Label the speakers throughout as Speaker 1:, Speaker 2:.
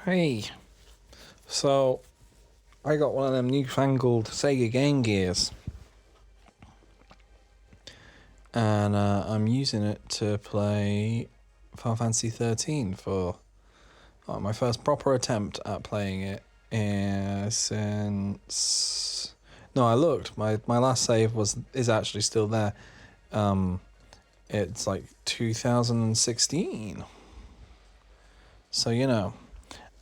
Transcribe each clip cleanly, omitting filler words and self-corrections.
Speaker 1: Hey, so I got one of them newfangled Sega Game Gears, and I'm using it to play Final Fantasy 13 for my first proper attempt at playing it since. No, I looked. My last save is actually still there. It's like 2016. So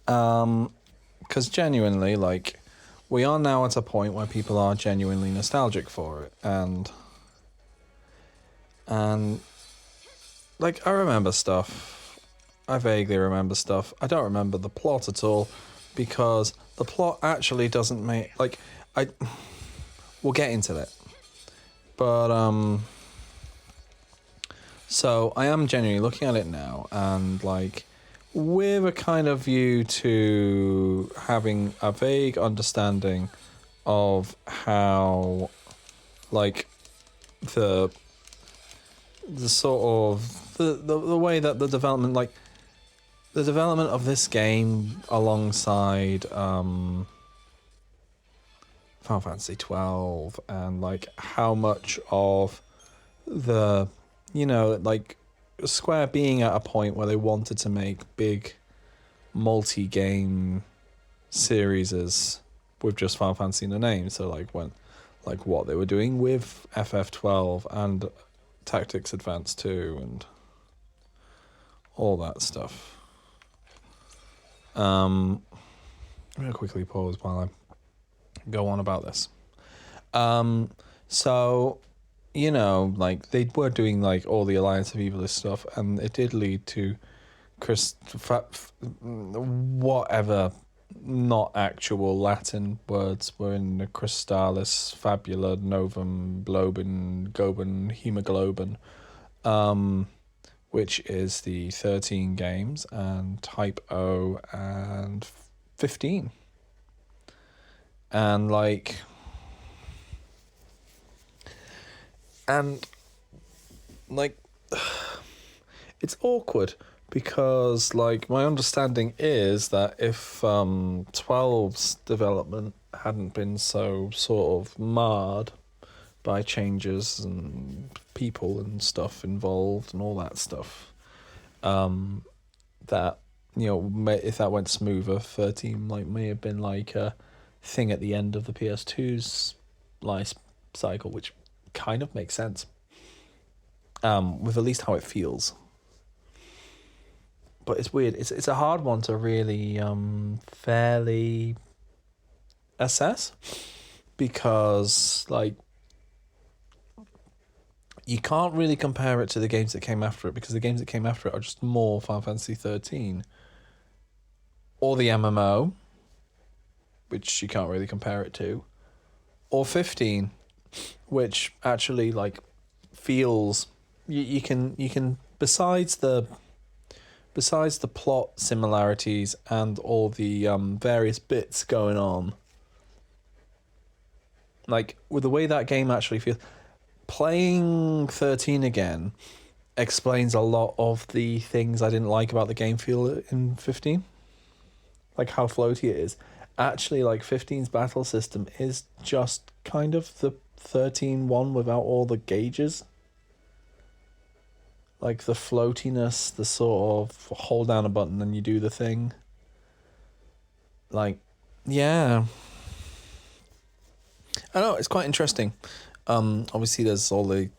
Speaker 1: because genuinely, like, we are now at a point where people are genuinely nostalgic for it, and like, I remember stuff. I vaguely remember stuff. I don't remember the plot at all, because the plot actually doesn't make, like, I we'll get into it. But so I am genuinely looking at it now, and like, with a kind of view to having a vague understanding of how, like, the sort of the way that the development, like, the development of this game alongside Final Fantasy 12, and like how much of the, like, Square being at a point where they wanted to make big multi-game series with just Final Fantasy in the name. So like what they were doing with FF12 and Tactics Advance 2 and all that stuff. I'm gonna quickly pause while I go on about this. So, like, they were doing like all the Alliance of Evilist stuff, and it did lead to whatever not actual Latin words were in the Crystallis, Fabula, Novum, Globin, Goben, Hemoglobin, which is the 13 games and Type O and 15. And like, it's awkward because, like, my understanding is that if 12's development hadn't been so sort of marred by changes and people and stuff involved and all that stuff, that, if that went smoother, 13 like may have been like a thing at the end of the PS2's life cycle, which kind of makes sense, with at least how it feels. But it's weird. It's a hard one to really fairly assess, because like, you can't really compare it to the games that came after it, because the games that came after it are just more Final Fantasy 13 or the MMO, which you can't really compare it to, or 15, which actually like feels, you can besides the plot similarities and all the various bits going on, like, with the way that game actually feels, playing 13 again explains a lot of the things I didn't like about the game feel in 15, like how floaty it is. Actually, like, 15's battle system is just kind of the 13 one without all the gauges. Like, the floatiness, the sort of hold down a button and you do the thing. Like, yeah. I know, it's quite interesting. Obviously there's the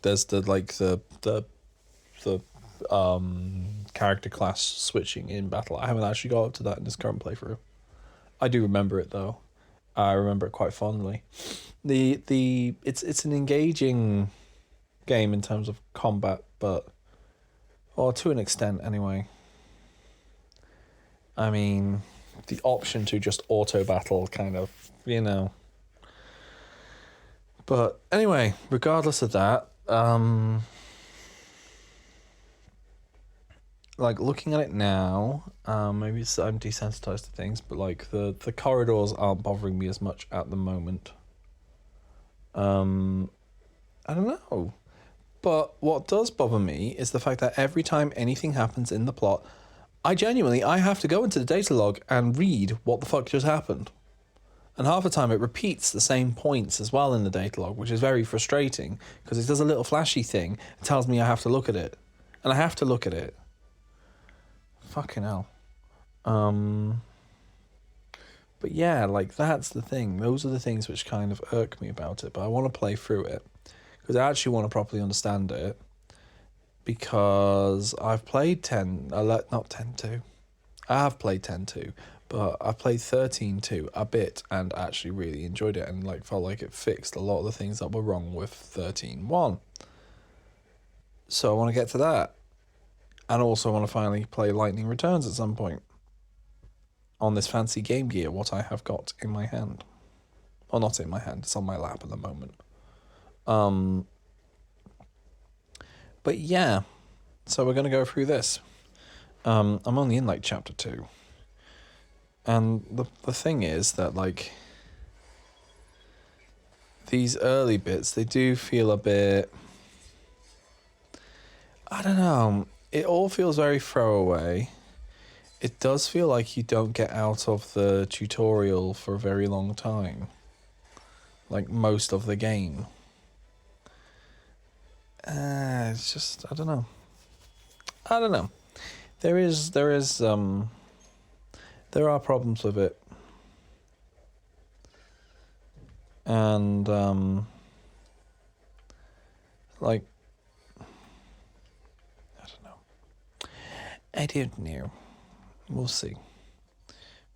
Speaker 1: character class switching in battle. I haven't actually got up to that in this current playthrough. I do remember it though. I remember it quite fondly. It's an engaging game in terms of combat, but, or to an extent anyway. I mean, the option to just auto battle kind of, But anyway, regardless of that, like, looking at it now, maybe I'm desensitized to things, but like the corridors aren't bothering me as much at the moment. I don't know. But what does bother me is the fact that every time anything happens in the plot, I have to go into the data log and read what the fuck just happened. And half the time it repeats the same points as well in the data log, which is very frustrating because it does a little flashy thing. It tells me I have to look at it. And I have to look at it. Fucking hell. But yeah, like that's the thing. Those are the things which kind of irk me about it. But I want to play through it because I actually want to properly understand it. Because I've played 10.2. I have played 10.2, but I've played 13.2 a bit and actually really enjoyed it and like felt like it fixed a lot of the things that were wrong with 13.1. So I want to get to that. And also I want to finally play Lightning Returns at some point. On this fancy Game Gear, what I have got in my hand. Well, not in my hand, it's on my lap at the moment. But yeah, so we're going to go through this. I'm only in like chapter 2. And the thing is that like these early bits, they do feel a bit, I don't know, it all feels very throwaway. It does feel like you don't get out of the tutorial for a very long time. Like most of the game. It's just, I don't know. There are problems with it. And, like, I don't know. We'll see.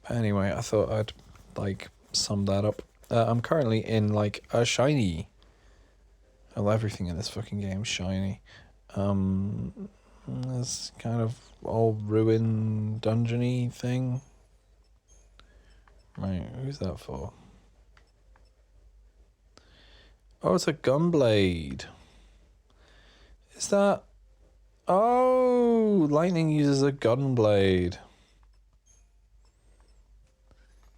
Speaker 1: But anyway, I thought I'd, like, sum that up. I'm currently in, like, a shiny. I love everything in this fucking game shiny. This kind of all ruined dungeony thing. Right, who's that for? Oh, it's a gunblade. Is that... Oh, Lightning uses a gunblade.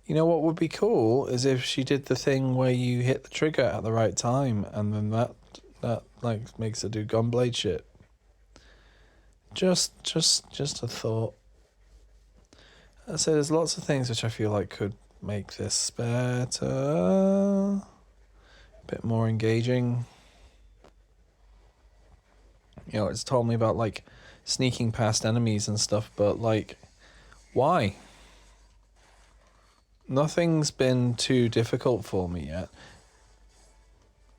Speaker 1: You know what would be cool is if she did the thing where you hit the trigger at the right time and then that like makes her do gunblade shit. Just a thought. I say there's lots of things which I feel like could make this better, a bit more engaging. You know, it's told me about like sneaking past enemies and stuff, but like, why? Nothing's been too difficult for me yet,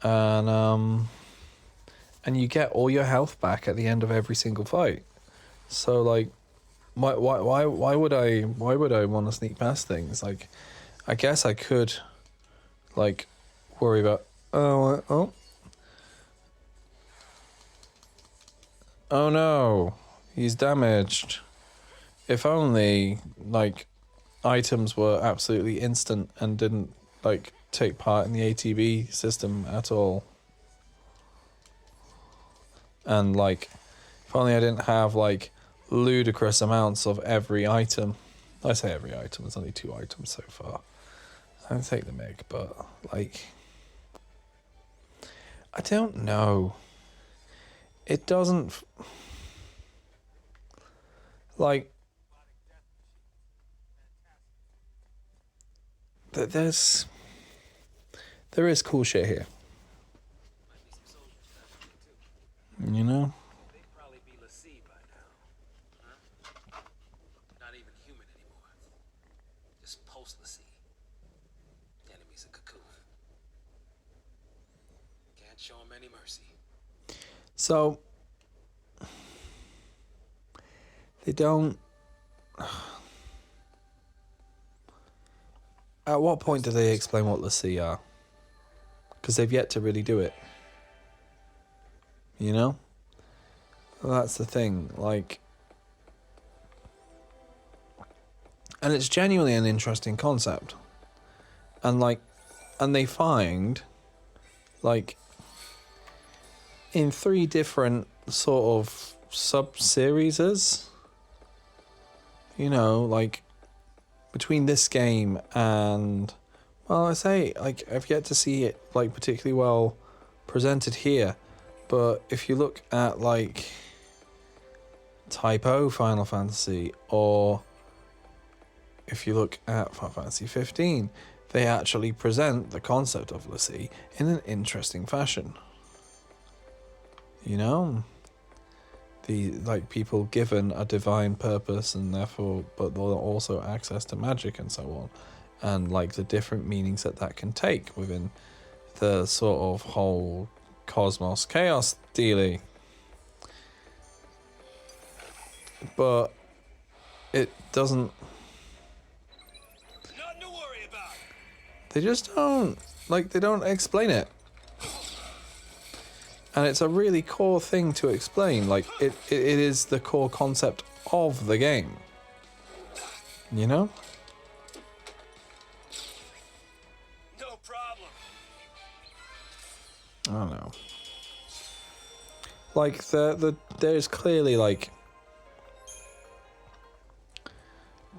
Speaker 1: and you get all your health back at the end of every single fight. So like, why would I want to sneak past things? Like, I guess I could, like, worry about oh no, he's damaged. If only like items were absolutely instant and didn't like take part in the ATB system at all. And like, if only I didn't have like ludicrous amounts of every item. I say every item, there's only 2 items so far. I don't take the mic, but like, I don't know. It doesn't like there is cool shit here. You know?
Speaker 2: They'd probably be Lassie by now. Huh? Not even human anymore. Just post-Lassie. The enemy's a cocoon. Can't show him any mercy.
Speaker 1: So they don't. At what point do they explain what Lassie are? Because they've yet to really do it. You know? Well, that's the thing. Like, and it's genuinely an interesting concept. And like, and they find, like, in 3 different sort of sub-series, you know, like, between this game and, well, I say, like, I've yet to see it, like, particularly well presented here, but if you look at, like, Type O Final Fantasy, or if you look at Final Fantasy 15, they actually present the concept of l'Cie in an interesting fashion. You know? The like people given a divine purpose and therefore but also access to magic and so on, and like the different meanings that can take within the sort of whole cosmos chaos dealy. But it doesn't,
Speaker 2: Nothing to worry about.
Speaker 1: they just don't, like, they don't explain it. And it's a really core thing to explain. Like, it is the core concept of the game. You know?
Speaker 2: No problem.
Speaker 1: I don't know. Like, there's clearly, like,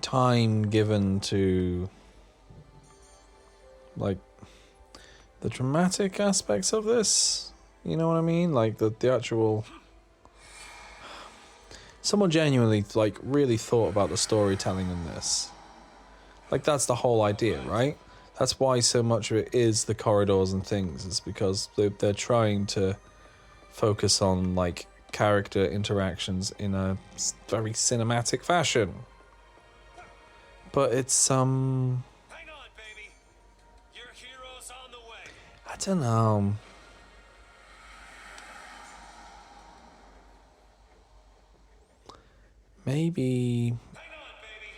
Speaker 1: time given to, like, the dramatic aspects of this. You know what I mean? Like, the actual... Someone genuinely, like, really thought about the storytelling in this. Like, that's the whole idea, right? That's why so much of it is the corridors and things. It's because they're trying to focus on, like, character interactions in a very cinematic fashion. But it's,
Speaker 2: Hang on, baby. Your hero's on the way.
Speaker 1: I don't know. Maybe...
Speaker 2: Hang on, baby.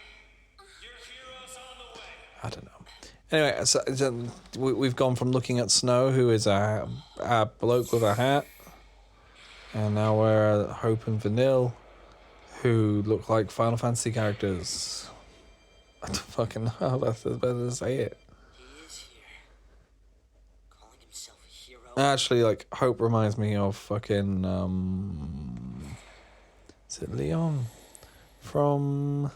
Speaker 2: Your hero's on the way.
Speaker 1: I don't know. Anyway, so we've gone from looking at Snow, who is a bloke with a hat, and now we're Hope and Vanille, who look like Final Fantasy characters. I don't fucking know how that's better to say it.
Speaker 3: He is here. Calling himself a hero.
Speaker 1: Actually, like, Hope reminds me of fucking, is it Leon? From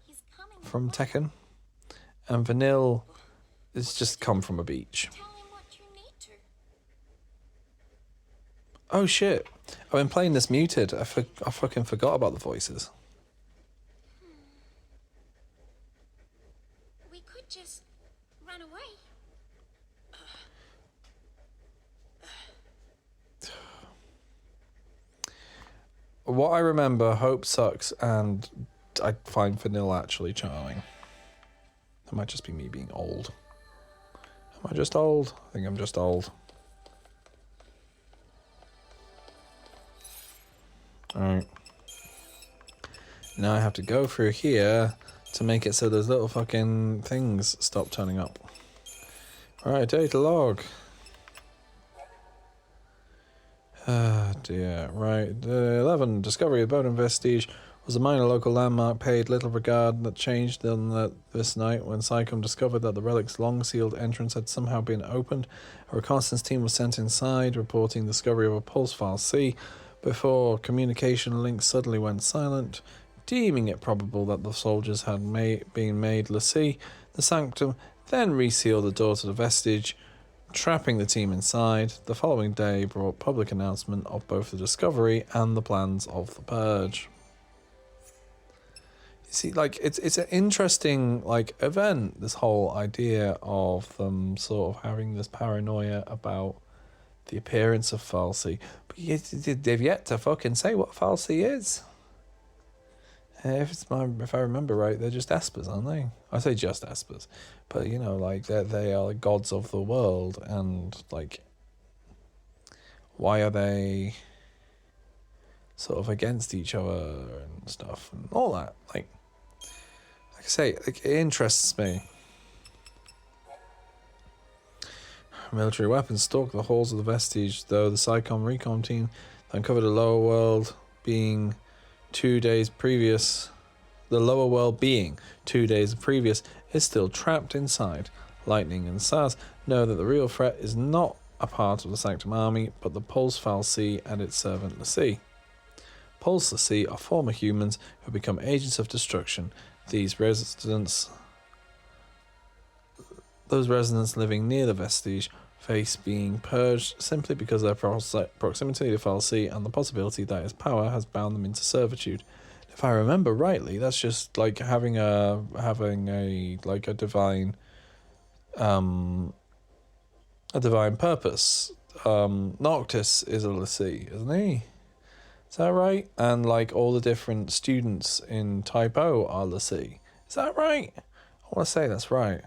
Speaker 4: He's coming.
Speaker 1: Tekken. And Vanille is just come from a beach.
Speaker 4: Tell him what you need to.
Speaker 1: Oh shit. I've been playing this muted. I fucking forgot about the voices.
Speaker 4: We could just run away.
Speaker 1: What I remember, Hope sucks, and I find Vanille actually charming. That might just be me being old. Am I just old? I think I'm just old. Alright. Now I have to go through here to make it so those little fucking things stop turning up. Alright, data log. Ah, dear. Right. 11. Discovery of Bowden Vestige was a minor local landmark paid little regard that changed on this night when Psycom discovered that the relic's long-sealed entrance had somehow been opened. A reconnaissance team was sent inside, reporting discovery of a pulse file C, before communication links suddenly went silent. Deeming it probable that the soldiers had been made l'Cie, the Sanctum then resealed the door to the vestige, trapping the team inside. The following day brought public announcement of both the discovery and the plans of the purge. You see, like, it's an interesting, like, event, this whole idea of them sort of having this paranoia about the appearance of fal'Cie, but they've yet to fucking say what fal'Cie is. If I remember right, they're just espers, aren't they? I say just espers, but you know, like they are gods of the world, and like, why are they sort of against each other and stuff and all that? Like I say, like, it interests me. Military weapons stalk the halls of the vestige, though the Psycom recon team uncovered a lower world being 2 days previous. The lower world being 2 days previous is still trapped inside. Lightning and Saz know that the real threat is not a part of the Sanctum army, but the Pulse fal'Cie and its servant l'Cie. Pulse l'Cie are former humans who become agents of destruction. Those residents living near the vestige face being purged simply because of their proximity to Fal'Cie and the possibility that his power has bound them into servitude. If I remember rightly, that's just like having a divine purpose. Noctis is a l'Cie, isn't he? Is that right? And like all the different students in Type O are l'Cie. Is that right? I want to say that's right.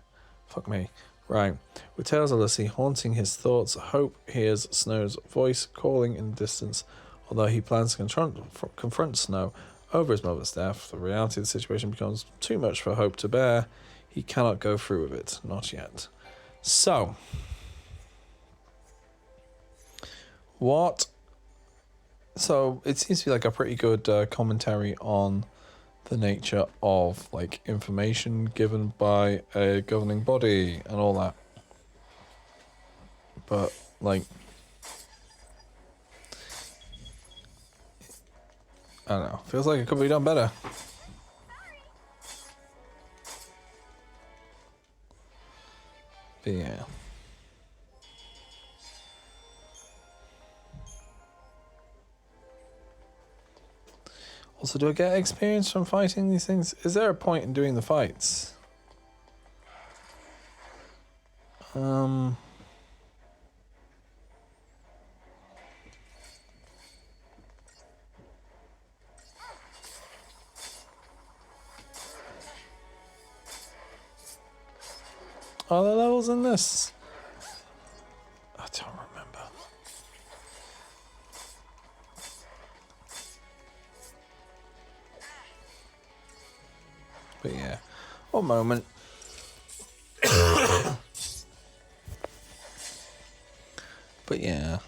Speaker 1: Fuck me. Right. With tales of l'Cie haunting his thoughts, Hope hears Snow's voice calling in the distance. Although he plans to confront Snow over his mother's death, the reality of the situation becomes too much for Hope to bear. He cannot go through with it. Not yet. So, what? So it seems to be like a pretty good commentary on the nature of like information given by a governing body and all that. But like, I don't know. Feels like it could be done better. But yeah. Also, do I get experience from fighting these things? Is there a point in doing the fights? Are there levels in this? I don't remember. But yeah, one moment. But yeah.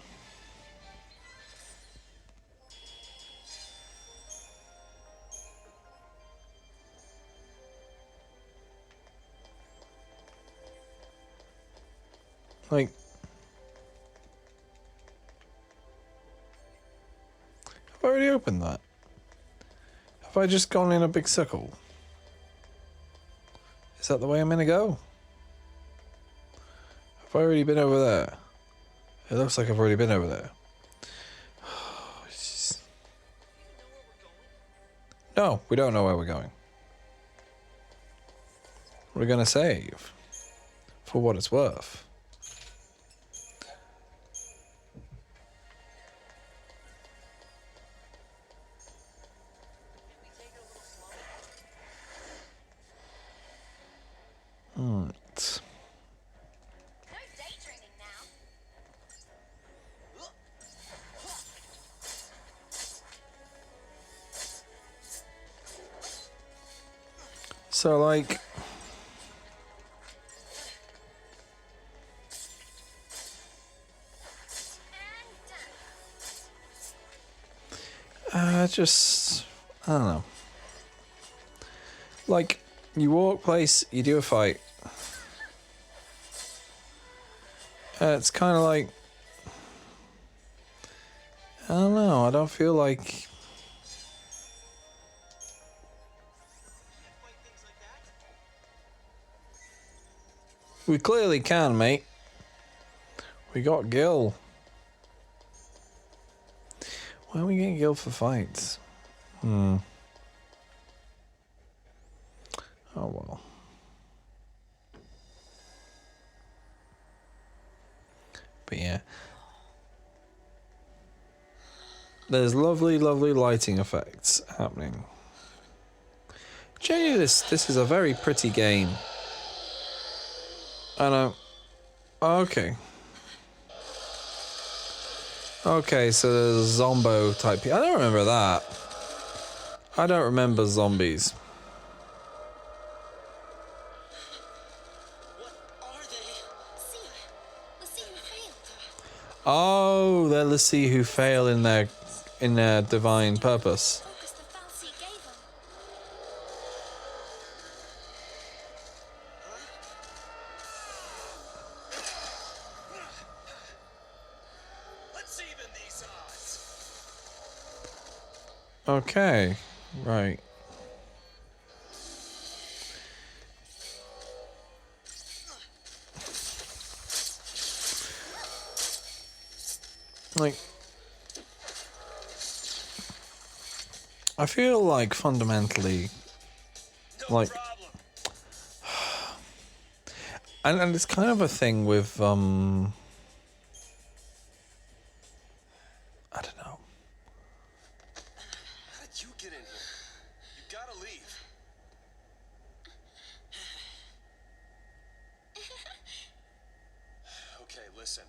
Speaker 1: Like, have I already opened that? Have I just gone in a big circle? Is that the way I'm gonna go? Have I already been over there? It looks like I've already been over there. No, we don't know where we're going. We're gonna save. For what it's worth.
Speaker 4: No daydreaming now.
Speaker 1: So, like, just, I don't know. Like, you walk place, you do a fight. It's kind of like, I don't know, I don't feel like... We clearly can, mate. We got Gil. Why are we getting Gil for fights? Oh well. But yeah. There's lovely, lovely lighting effects happening. Genuinely, this is a very pretty game. I know. Okay. Okay, so there's a Zombo type. I don't remember that. I don't remember zombies.
Speaker 3: What are they?
Speaker 4: See, we'll see who failed.
Speaker 1: Oh, they're l'Cie who fail in their divine purpose.
Speaker 4: Focus the Fal'Cie gave him.
Speaker 3: Let's even these odds.
Speaker 1: Okay, right. like, I feel like fundamentally, like, and it's kind of a thing with I don't know.
Speaker 5: How did you get in here? You gotta leave. Okay, listen.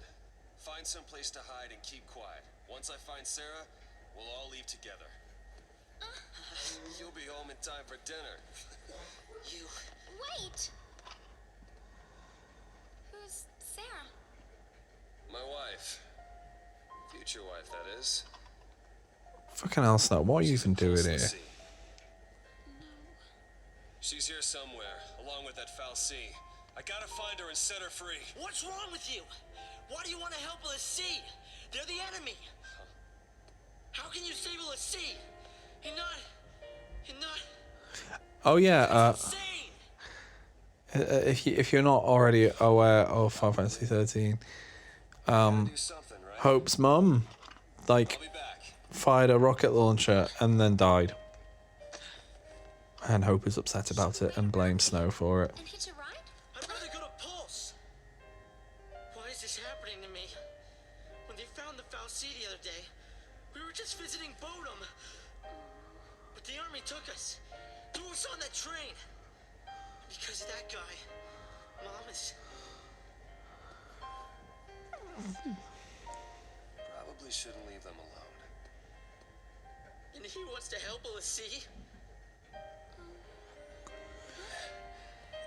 Speaker 5: Find some place to hide and keep quiet. Once I find Sarah, we'll all leave together. You'll be home in time for dinner.
Speaker 3: You.
Speaker 4: Wait! Who's Sarah?
Speaker 5: My wife. Future wife, that is.
Speaker 1: Fucking hell, Snap, what are you even doing here?
Speaker 5: She's here somewhere, along with that Fal'Cie. I gotta find her and set her free.
Speaker 3: What's wrong with you? Why do you want to help Lassie? They're the enemy. How can you save Lassie? You're not.
Speaker 1: Oh yeah,
Speaker 3: Insane.
Speaker 1: if you're not already aware of Final Fantasy 13,
Speaker 5: Do something, right?
Speaker 1: Hope's mum, like,
Speaker 5: I'll be back.
Speaker 1: fired a rocket launcher and then died. And Hope is upset about it and blames Snow for it.
Speaker 4: And hitch a ride?
Speaker 3: I'd rather go to Pulse. Why is this happening to me? When they found the Fal'Cie the other day, we were just visiting Bodum. But the army took us, threw us on that train. Because of that guy, Mom is...
Speaker 5: Probably shouldn't leave them alone.
Speaker 3: And he wants to help Lassie.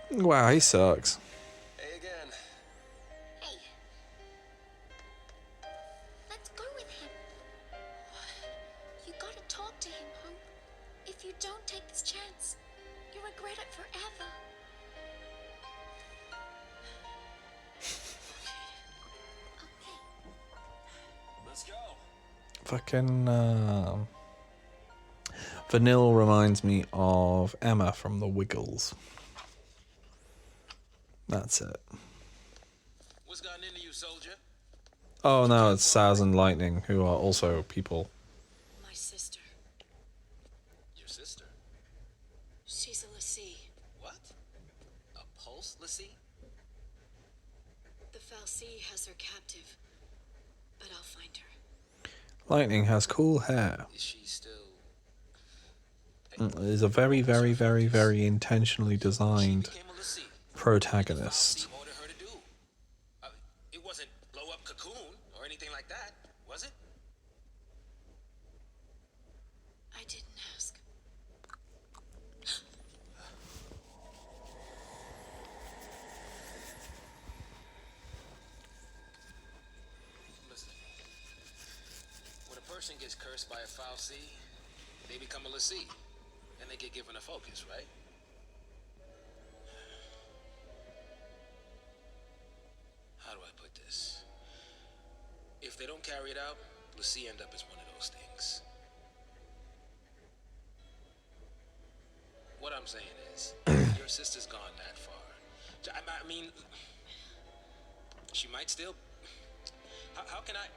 Speaker 1: Wow, he sucks.
Speaker 5: Hey again.
Speaker 4: Hey. Let's go with him. You gotta talk to him, Hope. If you don't take this chance, you'll regret it forever. Okay.
Speaker 5: Let's go.
Speaker 1: Fucking Vanille reminds me of Emma from The Wiggles. That's it.
Speaker 2: What's gotten into you, soldier?
Speaker 1: Oh no, it's Saz and Lightning, who are also people.
Speaker 6: My sister.
Speaker 2: Your sister.
Speaker 6: She's a Lassie.
Speaker 2: What? A pulse, Lassie?
Speaker 6: The Fal'Cie has her captive, but I'll find her.
Speaker 1: Lightning has cool hair.
Speaker 2: Is she still...
Speaker 1: Is a very, very, very, very intentionally designed
Speaker 2: Became a Lassie.
Speaker 1: protagonist.
Speaker 2: Fal'Cie ordered her to do. It wasn't blow up Cocoon or anything like that, was it?
Speaker 6: I didn't ask.
Speaker 2: Listen. When a person gets cursed by a Fal'Cie, they become a Lassie. And they get given a focus, right? How do I put this? If they don't carry it out, Lassie end up as one of those things. What I'm saying is, your sister's gone that far. I mean, she might still... How can I...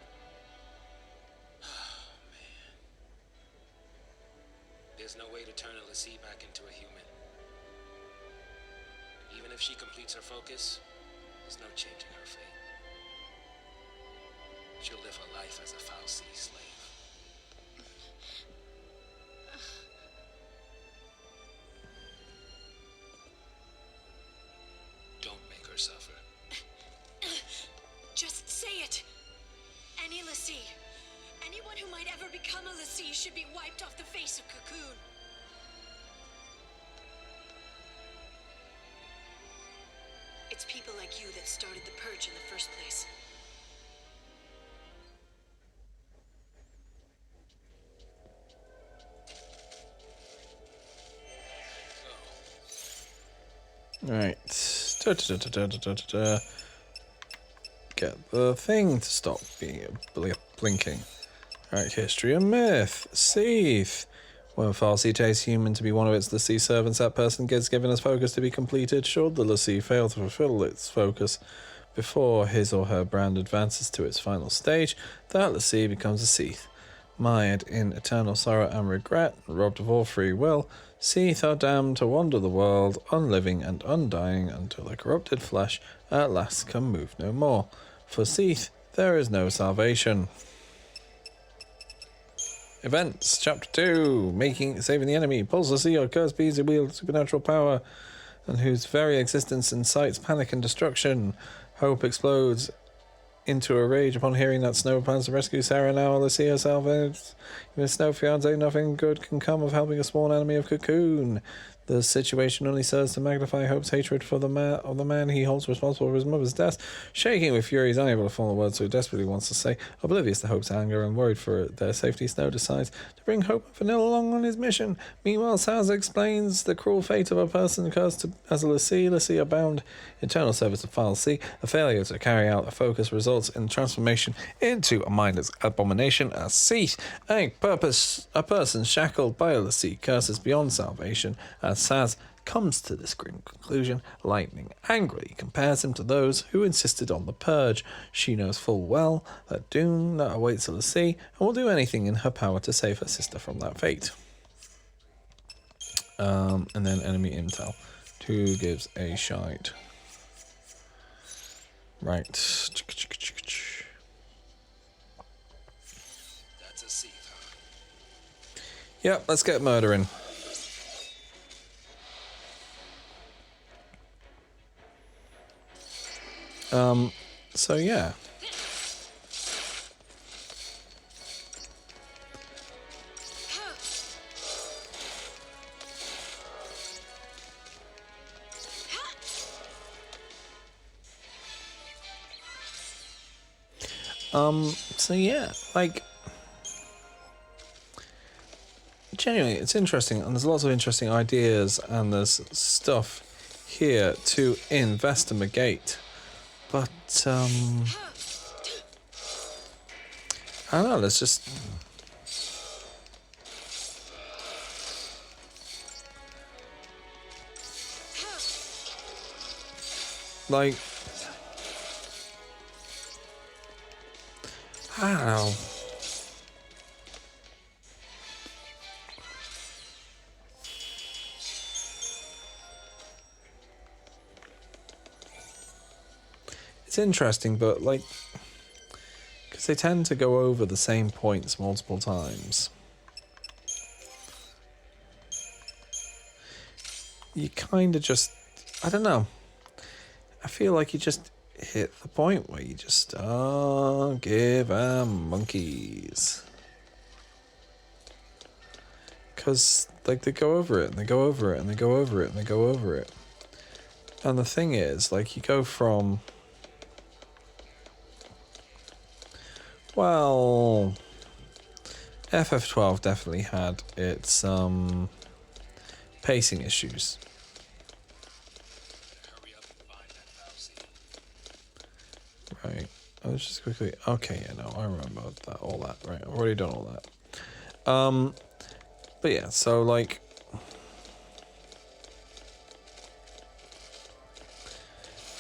Speaker 2: Oh, man. There's no way to turn a Lassie back into a human. Even if she completes her focus, there's no changing her fate. She'll live her life as a Fal'Cie slave. Don't make her suffer.
Speaker 6: Just say it! Any Lassie, anyone who might ever become a Lassie should be wiped off the face of Cocoon. It's people like you that started the Purge in the first place.
Speaker 1: Right. Get the thing to stop being blinking. Right, history and myth. Seath. When Fal'Cie takes human to be one of its Lassie servants, that person gets given as focus to be completed. Should the Lassie fail to fulfill its focus, before his or her brand advances to its final stage, that l'Cie becomes a Seath. Mired in eternal sorrow and regret, robbed of all free will, Seath are damned to wander the world, unliving and undying, until their corrupted flesh at last can move no more. For Seath, there is no salvation. Events, Chapter 2, saving the enemy. Pulls l'Cie or cursed beings who wield supernatural power, and whose very existence incites panic and destruction. Hope explodes into a rage upon hearing that Snow plans to rescue Sarah. Now l'Cie herself is. Even Snow fiancé, nothing good can come of helping a sworn enemy of Cocoon. The situation only serves to magnify Hope's hatred for the man he holds responsible for his mother's death. Shaking with fury, he's unable to form the words so he desperately wants to say. Oblivious to Hope's anger and worried for their safety, Snow decides to bring Hope and Vanilla along on his mission. Meanwhile, Saz explains the cruel fate of a person cursed as a l'Cie. l'Cie are bound eternal service to fal'Cie. A failure to carry out a focus results in transformation into a mindless abomination as Seath. A person shackled by a l'Cie curses beyond salvation. As Saz comes to this grim conclusion, Lightning angrily compares him to those who insisted on the purge. She knows full well that doom that awaits a l'Cie and will do anything in her power to save her sister from that fate. And then enemy intel. 2 gives a shite. Right.
Speaker 5: That's a Seath, huh?
Speaker 1: Yep, let's get murdering. So yeah. So yeah, like, genuinely, it's interesting, and there's lots of interesting ideas, and there's stuff here to investigate. But, I don't know, let's just... Like... I don't know. It's interesting, but like, because they tend to go over the same points multiple times. You kind of just, I don't know. I feel like you just hit the point where you just give 'em monkeys. Because, like, they go over it, and they go over it, and they go over it, and they go over it. And the thing is, like, you go from... Well, FF12 definitely had its pacing issues.
Speaker 2: Hurry up and find that fal'Cie.
Speaker 1: Right. I was just quickly... Okay, yeah, no, I remember that, all that. Right, I've already done all that. But yeah, so, like...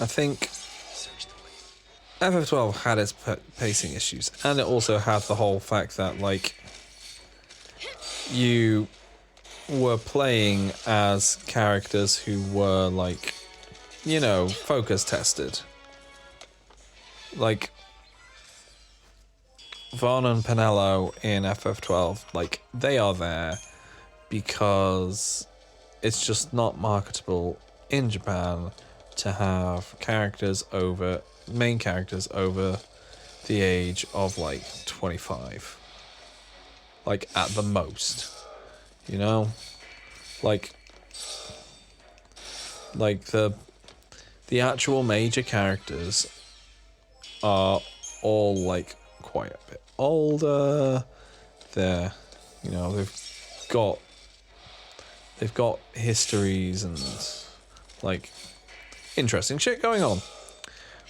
Speaker 1: I think... FF12 had its pacing issues, and it also had the whole fact that, like, you were playing as characters who were, like, you know, focus tested. Like, Vaughn and Penelo in FF12, like, they are there because it's just not marketable in Japan to have main characters over the age of, like, 25. Like, at the most. You know? Like the actual major characters are all, like, quite a bit older. They're, you know, they've got histories and, like, interesting shit going on,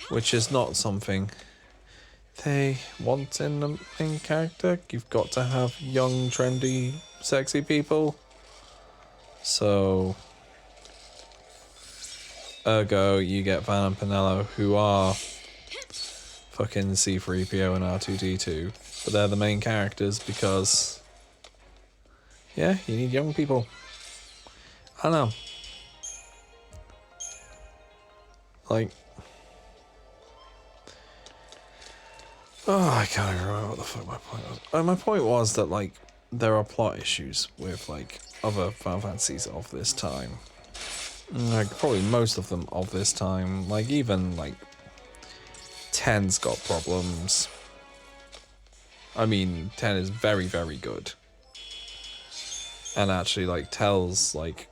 Speaker 1: which is not something they want in the main character. You've got to have young, trendy, sexy people. So, Ergo, you get Van and Pinello, who are fucking C-3PO and R2-D2, but they're the main characters because, yeah, you need young people. I don't know. Like, I can't even remember what the fuck my point was. My point was that, like, there are plot issues with, like, other Final Fantasies of this time. Like, probably most of them of this time. Like, even, like, 10's got problems. I mean, 10 is very, very good. And actually, like, tells, like,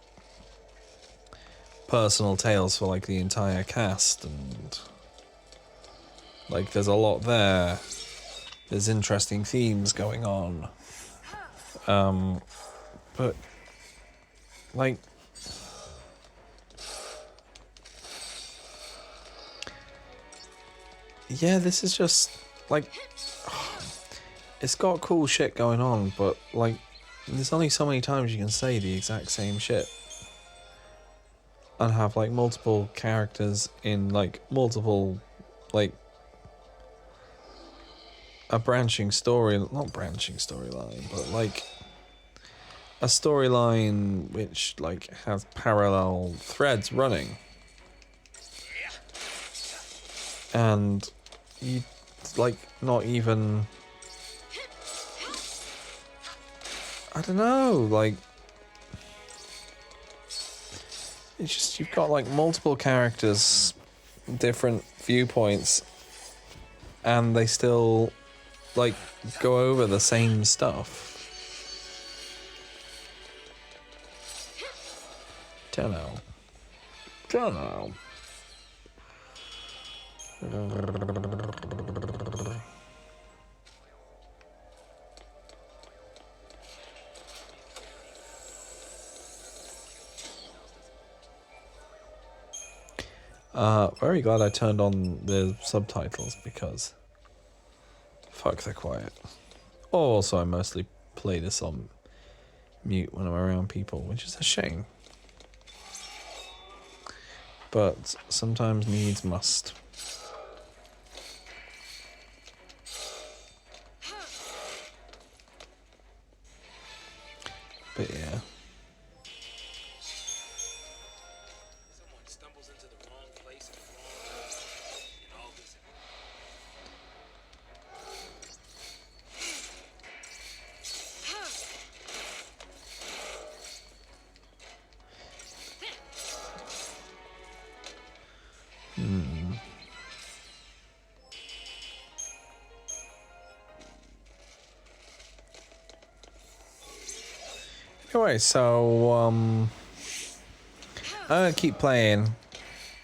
Speaker 1: personal tales for, like, the entire cast. And, like, there's a lot there. There's interesting themes going on. But, like, yeah, this is just, like, it's got cool shit going on, but, like, there's only so many times you can say the exact same shit. And have, like, multiple characters in, like, multiple, like, a branching story, not branching storyline, but, like, a storyline which, like, has parallel threads running. And you, like, not even, I don't know, like, it's just, you've got, like, multiple characters, different viewpoints, and they still, like, go over the same stuff. Don't know. Very glad I turned on the subtitles because fuck, they're quiet. Also, I mostly play this on mute when I'm around people, which is a shame. But sometimes needs must. But yeah.
Speaker 2: Someone stumbles into the wrong place at the wrong time, and all this.
Speaker 1: Anyway, so I'm gonna keep playing,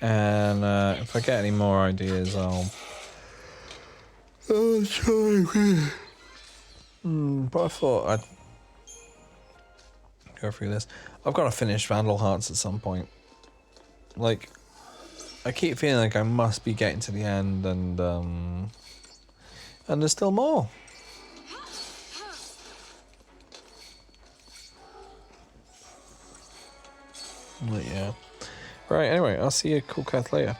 Speaker 1: and if I get any more ideas, I'll try. But I thought I'd go through this. I've got to finish Vandal Hearts at some point. Like, I keep feeling like I must be getting to the end, and there's still more. But yeah. Right, anyway, I'll see you cool cat later.